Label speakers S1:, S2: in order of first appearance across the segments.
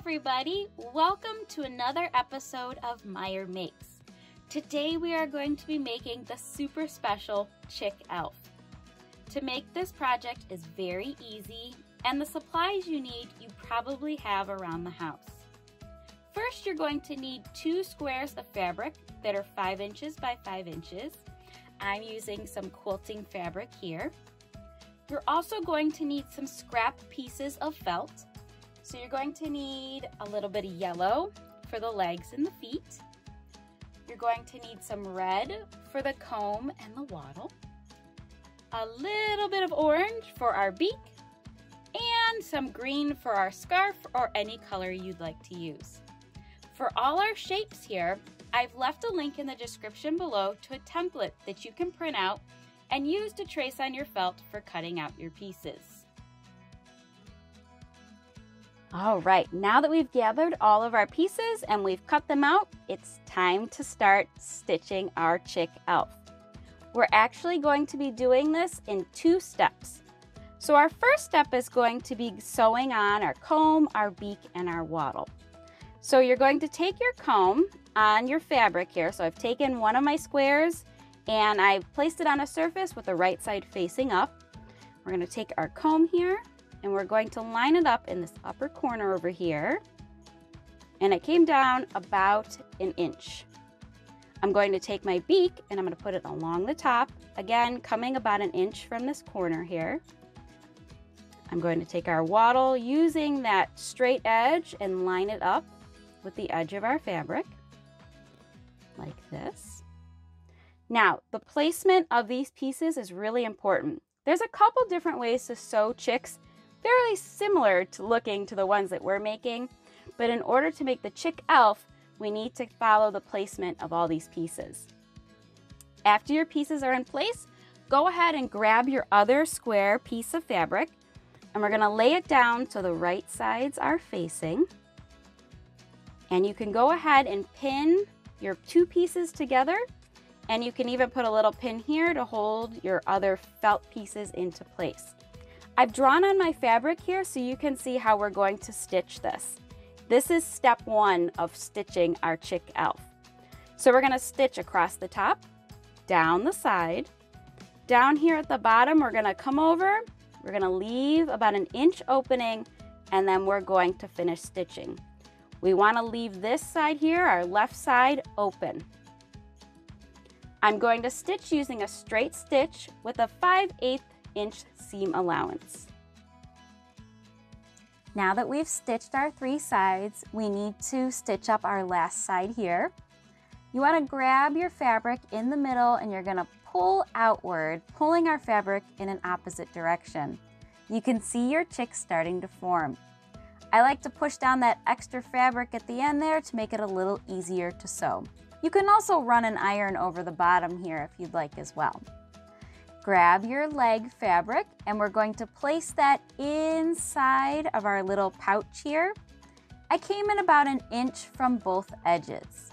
S1: everybody, welcome to another episode of Meyer Makes. Today we are going to be making the super special chick elf. To make this project is very easy, and the supplies you need you probably have around the house. First, you're going to need 2 squares of fabric that are 5 inches by 5 inches. I'm using some quilting fabric here. You're also going to need some scrap pieces of felt. So you're going to need a little bit of yellow for the legs and the feet. You're going to need some red for the comb and the wattle. A little bit of orange for our beak. And some green for our scarf or any color you'd like to use. For all our shapes here, I've left a link in the description below to a template that you can print out and use to trace on your felt for cutting out your pieces. All right, now that we've gathered all of our pieces and we've cut them out, it's time to start stitching our chick elf. We're actually going to be doing this in 2 steps. So our first step is going to be sewing on our comb, our beak, and our wattle. So you're going to take your comb on your fabric here. So I've taken one of my squares and I've placed it on a surface with the right side facing up. We're going to take our comb here and we're going to line it up in this upper corner over here. And it came down about 1 inch. I'm going to take my beak and I'm going to put it along the top, again coming about 1 inch from this corner here. I'm going to take our wattle using that straight edge and line it up with the edge of our fabric, like this. Now, the placement of these pieces is really important. There's a couple different ways to sew chicks, fairly similar to looking to the ones that we're making, but in order to make the chick elf, we need to follow the placement of all these pieces. After your pieces are in place, go ahead and grab your other square piece of fabric, and we're gonna lay it down so the right sides are facing. And you can go ahead and pin your 2 pieces together, and you can even put a little pin here to hold your other felt pieces into place. I've drawn on my fabric here so you can see how we're going to stitch this. This is step 1 of stitching our chick elf. So we're going to stitch across the top, down the side. Down here at the bottom, we're going to come over, we're going to leave about 1 inch opening, and then we're going to finish stitching. We want to leave this side here, our left side, open. I'm going to stitch using a straight stitch with a 5/8 inch seam allowance. Now that we've stitched our 3 sides, we need to stitch up our last side here. You want to grab your fabric in the middle and you're going to pull outward, pulling our fabric in an opposite direction. You can see your chick starting to form. I like to push down that extra fabric at the end there to make it a little easier to sew. You can also run an iron over the bottom here if you'd like as well. Grab your leg fabric and we're going to place that inside of our little pouch here. I came in about 1 inch from both edges.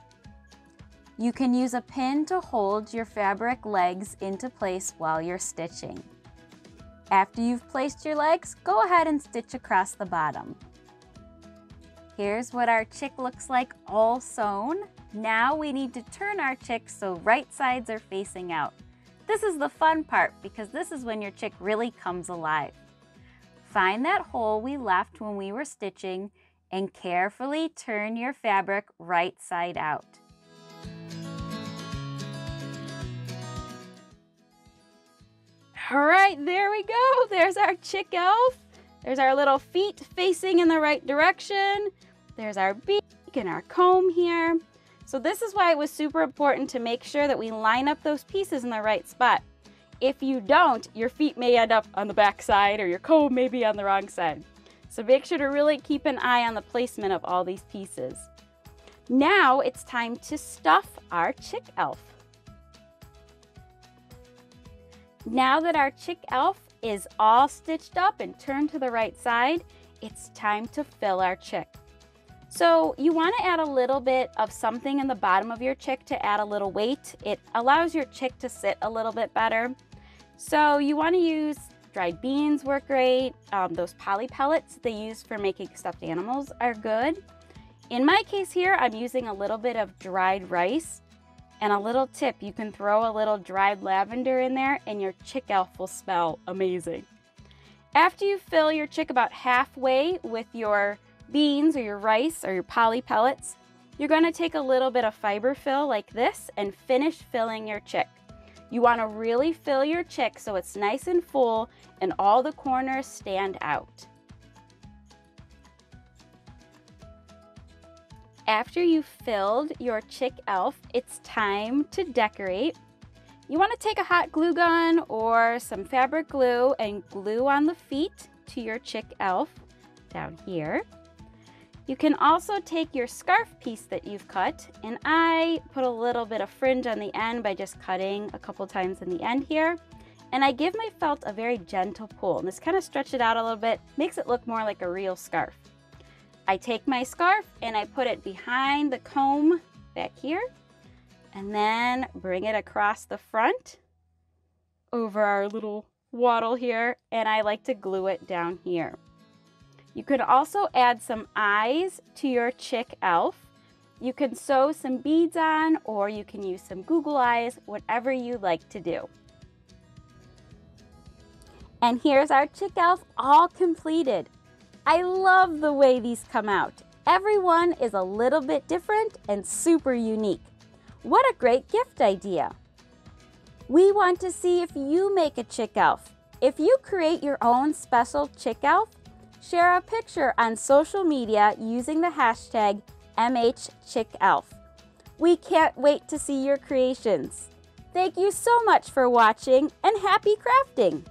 S1: You can use a pin to hold your fabric legs into place while you're stitching. After you've placed your legs, go ahead and stitch across the bottom. Here's what our chick looks like all sewn. Now we need to turn our chick so right sides are facing out. This is the fun part because this is when your chick really comes alive. Find that hole we left when we were stitching and carefully turn your fabric right side out. All right, there we go. There's our chick elf. There's our little feet facing in the right direction. There's our beak and our comb here. So this is why it was super important to make sure that we line up those pieces in the right spot. If you don't, your feet may end up on the back side or your comb may be on the wrong side. So make sure to really keep an eye on the placement of all these pieces. Now it's time to stuff our chick elf. Now that our chick elf is all stitched up and turned to the right side, it's time to fill our chick. So you want to add a little bit of something in the bottom of your chick to add a little weight. It allows your chick to sit a little bit better. So you want to use dried beans work great. Those poly pellets they use for making stuffed animals are good. In my case here, I'm using a little bit of dried rice. And a little tip, you can throw a little dried lavender in there and your chick elf will smell amazing. After you fill your chick about halfway with your beans or your rice or your poly pellets, you're going to take a little bit of fiber fill like this and finish filling your chick. You want to really fill your chick so it's nice and full and all the corners stand out. After you've filled your chick elf, it's time to decorate. You want to take a hot glue gun or some fabric glue and glue on the feet to your chick elf down here. You can also take your scarf piece that you've cut, and I put a little bit of fringe on the end by just cutting a couple times in the end here. And I give my felt a very gentle pull, and this kind of stretch it out a little bit, makes it look more like a real scarf. I take my scarf and I put it behind the comb back here and then bring it across the front over our little wattle here, and I like to glue it down here. You could also add some eyes to your chick elf. You can sew some beads on, or you can use some Google eyes, whatever you like to do. And here's our chick elf all completed. I love the way these come out. Everyone is a little bit different and super unique. What a great gift idea. We want to see if you make a chick elf. If you create your own special chick elf, share a picture on social media using the hashtag MHChickElf. We can't wait to see your creations. Thank you so much for watching and happy crafting!